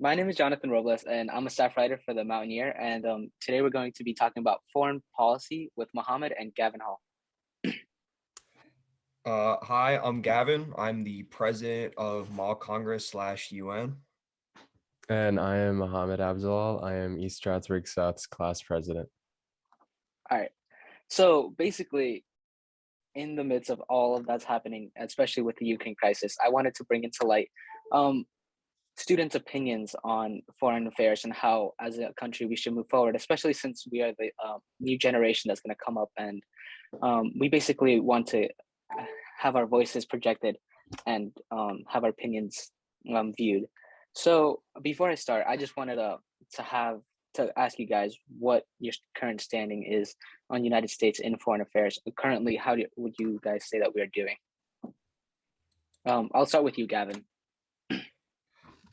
My name is Jonnathan Robles, and I'm a staff writer for the Mountaineer. And today we're going to be talking about foreign policy with Mohammed and Gavin Hall. Hi, I'm Gavin. I'm the president of Mall Congress slash UN. And I am Mohammed Abzalal. I am East Stroudsburg South's class president. All right. So basically, in the midst of all of that's happening, especially with the Ukraine crisis, I wanted to bring into light um, students' opinions on foreign affairs and how, as a country, we should move forward, especially since we are the new generation that's going to come up. And we basically want to have our voices projected and have our opinions viewed. So before I start, I just wanted to ask you guys what your current standing is on United States in foreign affairs. Currently, would you guys say that we are doing? I'll start with you, Gavin.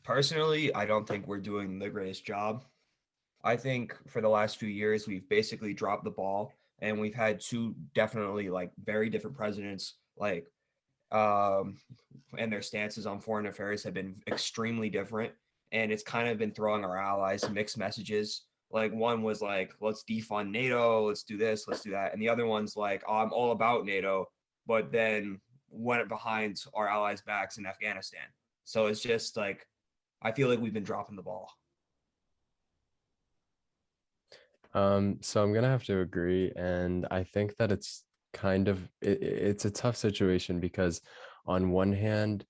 Personally, I don't think we're doing the greatest job. I think for the last few years, we've basically dropped the ball and we've had two definitely like very different presidents, um, and their stances on foreign affairs have been extremely different. And it's kind of been throwing our allies mixed messages. Like one was like, let's defund NATO, let's do this, let's do that. And the other one's like, oh, I'm all about NATO, but then went behind our allies' backs in Afghanistan. So it's just like, I feel like we've been dropping the ball. So I'm gonna have to agree, and I think that it's a tough situation because on one hand,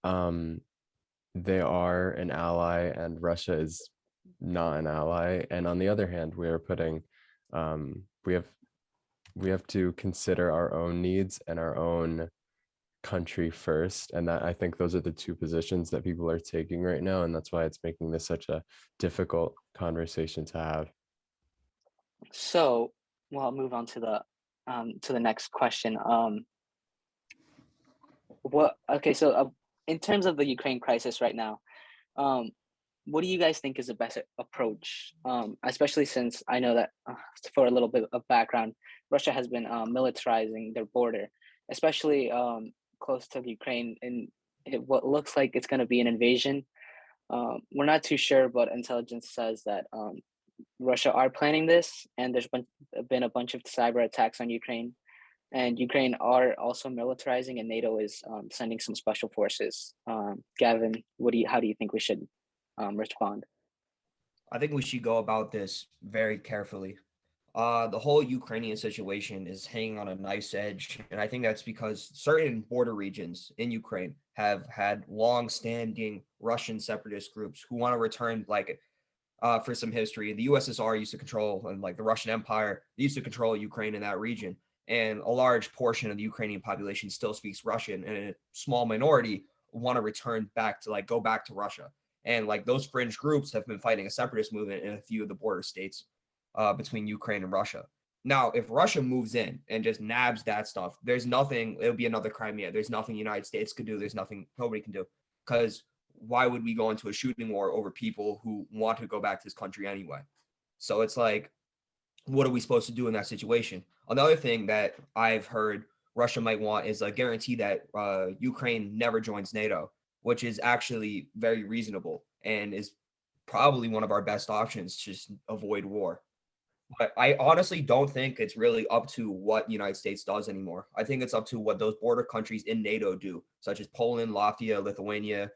um, they are an ally and Russia is not an ally, and on the other hand, we are putting we have to consider our own needs and our own country first, and that I think those are the two positions that people are taking right now, and that's why it's making this such a difficult conversation to have. So, well, I'll move on to the next question. What? Okay, so in terms of the Ukraine crisis right now, um, what do you guys think is the best approach? Especially since I know that for a little bit of background, Russia has been militarizing their border, especially close to Ukraine, and what looks like it's going to be an invasion. We're not too sure, but intelligence says that Russia are planning this, and been a bunch of cyber attacks on Ukraine, and Ukraine are also militarizing, and NATO is sending some special forces. Gavin, how do you think we should respond? I think we should go about this very carefully. The whole Ukrainian situation is hanging on a knife's edge, and I think that's because certain border regions in Ukraine have had long-standing Russian separatist groups who want to return, for some history. The USSR used to control, and like the Russian Empire, they used to control Ukraine in that region, and a large portion of the Ukrainian population still speaks Russian, and a small minority want to return back to go back to Russia. And like those fringe groups have been fighting a separatist movement in a few of the border states between Ukraine and Russia. Now, if Russia moves in and just nabs that stuff, there's nothing, it'll be another Crimea. There's nothing the United States could do. There's nothing nobody can do. Because why would we go into a shooting war over people who want to go back to this country anyway? So it's like, what are we supposed to do in that situation? Another thing that I've heard Russia might want is a guarantee that Ukraine never joins NATO, which is actually very reasonable and is probably one of our best options to just avoid war. But I honestly don't think it's really up to what the United States does anymore. I think it's up to what those border countries in NATO do, such as Poland, Latvia, Lithuania,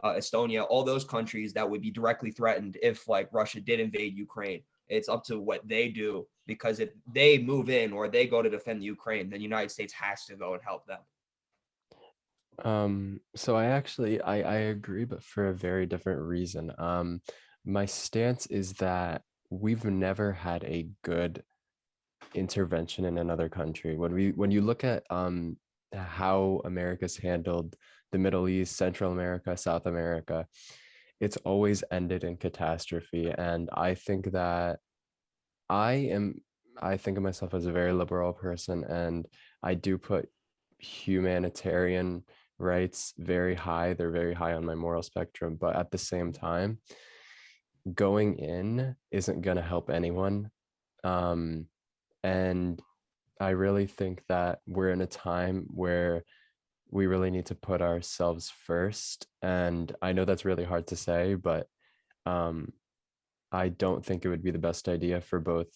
Estonia, all those countries that would be directly threatened if like Russia did invade Ukraine. It's up to what they do, because if they move in or they go to defend the Ukraine, then the United States has to go and help them. So I agree, but for a very different reason. My stance is that we've never had a good intervention in another country. When you look at how America's handled the Middle East, Central America, South America, it's always ended in catastrophe. And I think that I am I think of myself as a very liberal person, and I do put humanitarian rights very high. They're very high on my moral spectrum, but at the same time, going in isn't going to help anyone. Um, and I really think that we're in a time where we really need to put ourselves first. And I know that's really hard to say, but um, I don't think it would be the best idea for both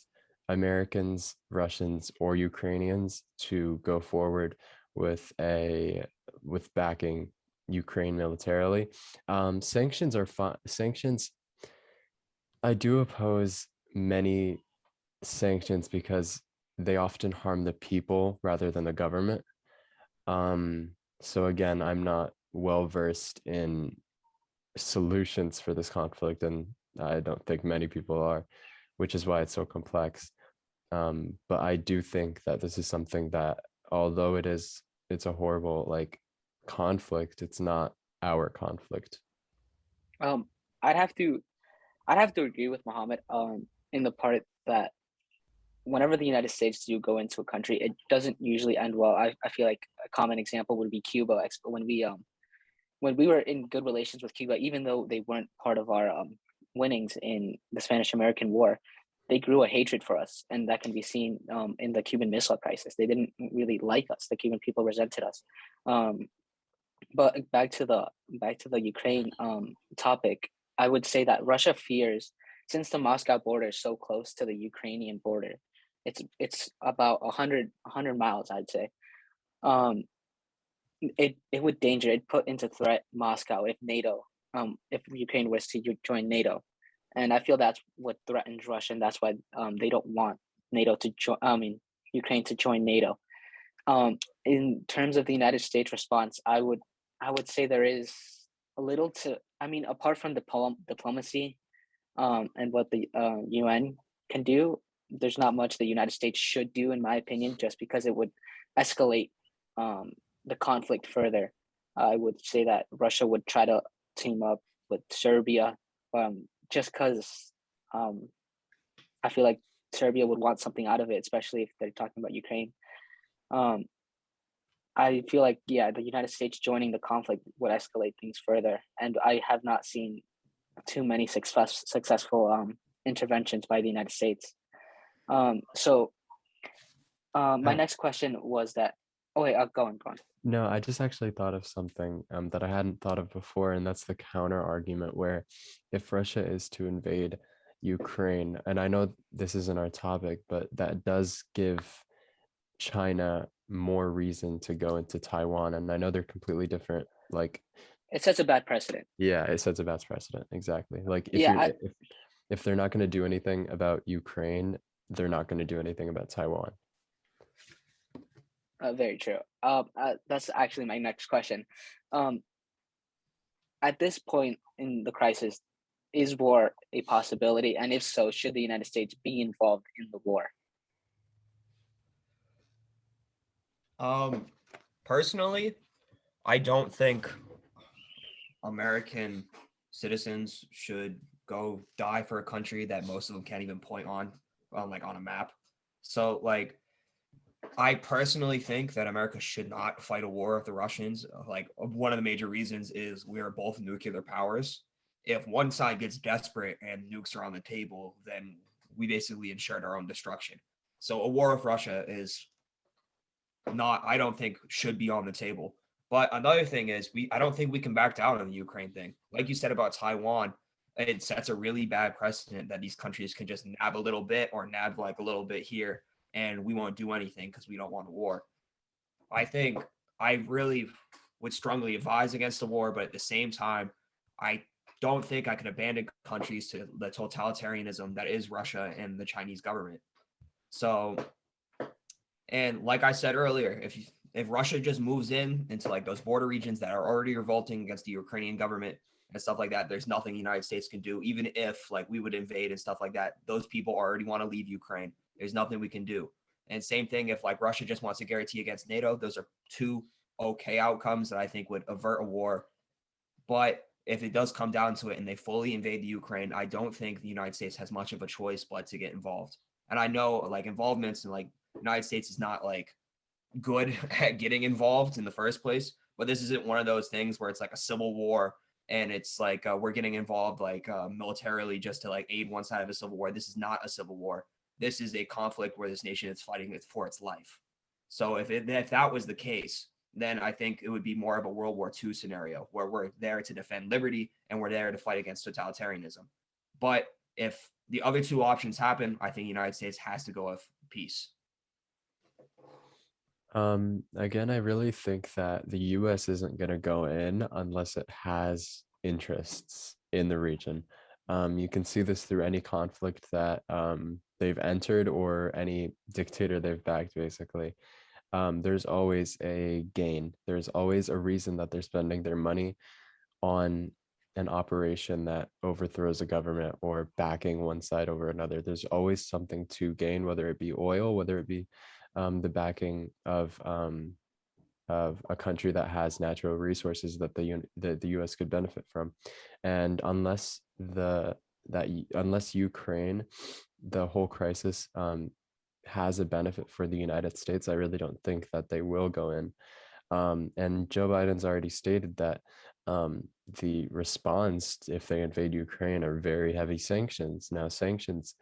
Americans, Russians, or Ukrainians to go forward with backing Ukraine militarily. Sanctions are fine. Sanctions, I do oppose many sanctions because they often harm the people rather than the government. So again, I'm not well versed in solutions for this conflict, and I don't think many people are, which is why it's so complex. But I do think that this is something that, although it's a horrible like conflict, it's not our conflict. Um, I'd have to I'd have to agree with Mohammed in the part that whenever the United States do go into a country, it doesn't usually end well. I feel like a common example would be Cuba. When we were in good relations with Cuba, even though they weren't part of our winnings in the Spanish American War, they grew a hatred for us, and that can be seen in the Cuban Missile Crisis. They didn't really like us. The Cuban people resented us. Um, but back to the Ukraine topic, I would say that Russia fears, since the Moscow border is so close to the Ukrainian border, it's about 100 miles, I'd say. Um, it would danger it put into threat Moscow if NATO if Ukraine was to join NATO, and I feel that's what threatens Russia, and that's why they don't want NATO to join. I mean Ukraine to join NATO. In terms of the United States response, I would say there is a little to. I mean, apart from diplomacy, and what the UN can do, there's not much the United States should do, in my opinion, just because it would escalate um, the conflict further. I would say that Russia would try to team up with Serbia, just because um, I feel like Serbia would want something out of it, especially if they're talking about Ukraine. Um, I feel like, yeah, the United States joining the conflict would escalate things further, and I have not seen too many successful interventions by the United States. So my Uh, next question was that. Oh wait, go on. No, I just actually thought of something that I hadn't thought of before, and that's the counter argument where if Russia is to invade Ukraine, and I know this isn't our topic, but that does give China more reason to go into Taiwan. And I know they're completely different. Like, It sets a bad precedent. yeah, it sets a bad precedent. Exactly. Like Yeah, if they're not going to do anything about Ukraine, they're not going to do anything about Taiwan. very true. That's actually my next question. Um, at this point in the crisis, is war a possibility? And if so, should the United States be involved in the war? Um, Personally, I don't think American citizens should go die for a country that most of them can't even point on like on a map. So like I personally think that America should not fight a war with the Russians. Like one of the major reasons is we are both nuclear powers. If one side gets desperate and nukes are on the table, then we basically ensured our own destruction. So a war with Russia is not, I don't think, should be on the table. But another thing is I don't think we can back down on the Ukraine thing. Like you said about Taiwan, it sets a really bad precedent that these countries can just nab a little bit or nab like a little bit here, and we won't do anything because we don't want a war. I think I really would strongly advise against a war, but at the same time, I don't think I can abandon countries to the totalitarianism that is Russia and the Chinese government. So, and like I said earlier, if Russia just moves into like those border regions that are already revolting against the Ukrainian government and stuff like that, there's nothing the United States can do. Even if like we would invade and stuff like that, those people already want to leave Ukraine. There's nothing we can do. And same thing if like Russia just wants to guarantee against NATO, those are two okay outcomes that I think would avert a war. But if it does come down to it and they fully invade the Ukraine, I don't think the United States has much of a choice but to get involved. And I know like involvements in like United States is not like good at getting involved in the first place, but this isn't one of those things where it's like a civil war and it's like we're getting involved like militarily just to like aid one side of a civil war. This is not a civil war. This is a conflict where this nation is fighting for its life. So if that was the case, then I think it would be more of a World War II scenario where we're there to defend liberty and we're there to fight against totalitarianism. But if the other two options happen, I think the United States has to go with peace. Again, I really think that the US isn't going to go in unless it has interests in the region. You can see this through any conflict that they've entered or any dictator they've backed, basically. There's always a gain. There's always a reason that they're spending their money on an operation that overthrows a government or backing one side over another. There's always something to gain, whether it be oil, whether it be the backing of a country that has natural resources that the U.S. could benefit from, and unless Ukraine, the whole crisis has a benefit for the United States, I really don't think that they will go in. And Joe Biden's already stated that the response if they invade Ukraine are very heavy sanctions. Now, sanctions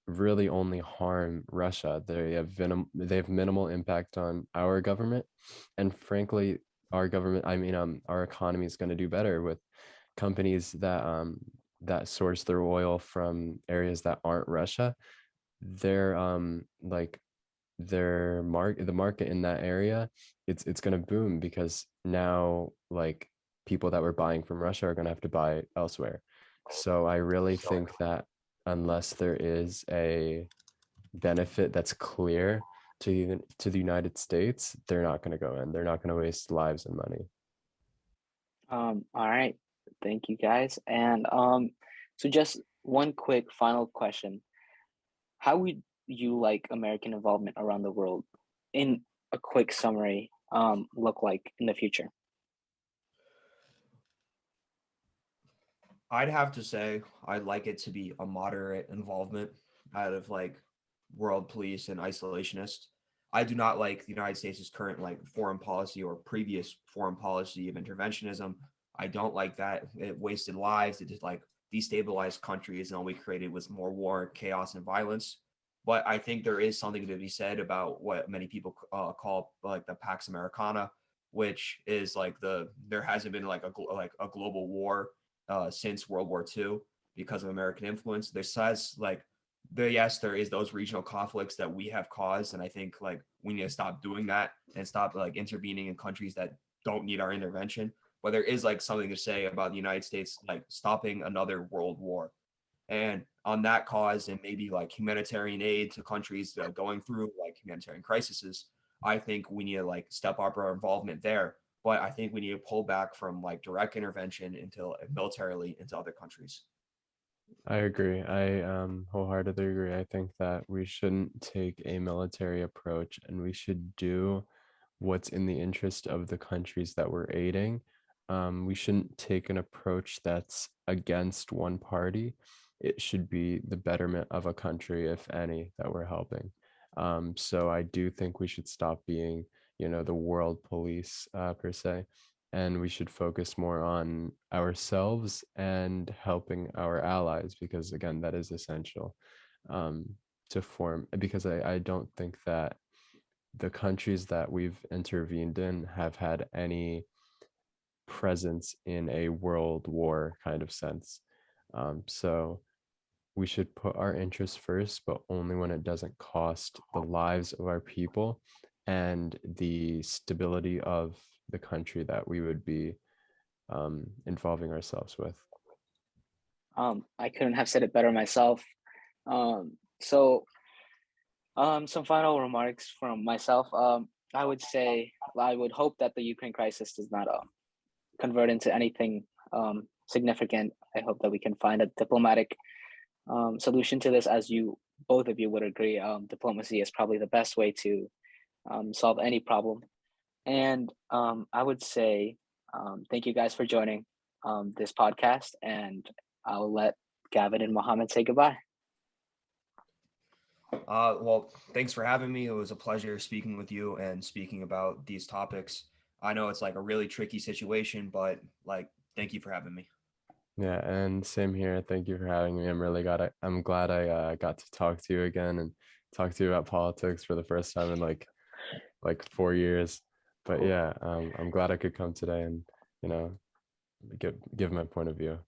really only harm Russia. They have minimal impact on our government, and frankly, our economy is going to do better with companies that source their oil from areas that aren't Russia. They're like the market in that area, it's going to boom because now like people that were buying from Russia are going to have to buy elsewhere. So I really think that unless there is a benefit that's clear to the United States, they're not going to go in. They're not going to waste lives and money. All right. Thank you guys. And so just one quick final question. How would you like American involvement around the world in a quick summary look like in the future? I'd have to say I'd like it to be a moderate involvement out of like world police and isolationist. I do not like the United States' current like foreign policy or previous foreign policy of interventionism. I don't like that. It wasted lives. It just like destabilized countries, and all we created was more war, chaos, and violence. But I think there is something to be said about what many people call like the Pax Americana, which is like there hasn't been like a global war since World War II because of American influence. There says like there is those regional conflicts that we have caused, and I think like we need to stop doing that and stop like intervening in countries that don't need our intervention. But there is like something to say about the United States like stopping another world war, and on that cause and maybe like humanitarian aid to countries that are going through like humanitarian crises. I think we need to like step up our involvement there, but I think we need to pull back from like direct intervention into militarily into other countries. I agree. I wholeheartedly agree. I think that we shouldn't take a military approach and we should do what's in the interest of the countries that we're aiding. We shouldn't take an approach that's against one party. It should be the betterment of a country, if any, that we're helping. So I do think we should stop being, the world police per se, and we should focus more on ourselves and helping our allies, because again, that is essential to form, because I don't think that the countries that we've intervened in have had any presence in a world war kind of sense. So we should put our interests first, but only when it doesn't cost the lives of our people and the stability of the country that we would be involving ourselves with. I couldn't have said it better myself. So some final remarks from myself. I would say I would hope that the Ukraine crisis does not convert into anything significant. I hope that we can find a diplomatic solution to this, as both of you would agree. Diplomacy is probably the best way to solve any problem. And I would say thank you guys for joining this podcast, and I'll let Gavin and Mohammed say goodbye. Well, thanks for having me. It was a pleasure speaking with you and speaking about these topics. I know it's like a really tricky situation, but like, thank you for having me. Yeah, and same here. Thank you for having me. I'm glad I got to talk to you again and talk to you about politics for the first time in like 4 years. But yeah, I'm glad I could come today and give my point of view.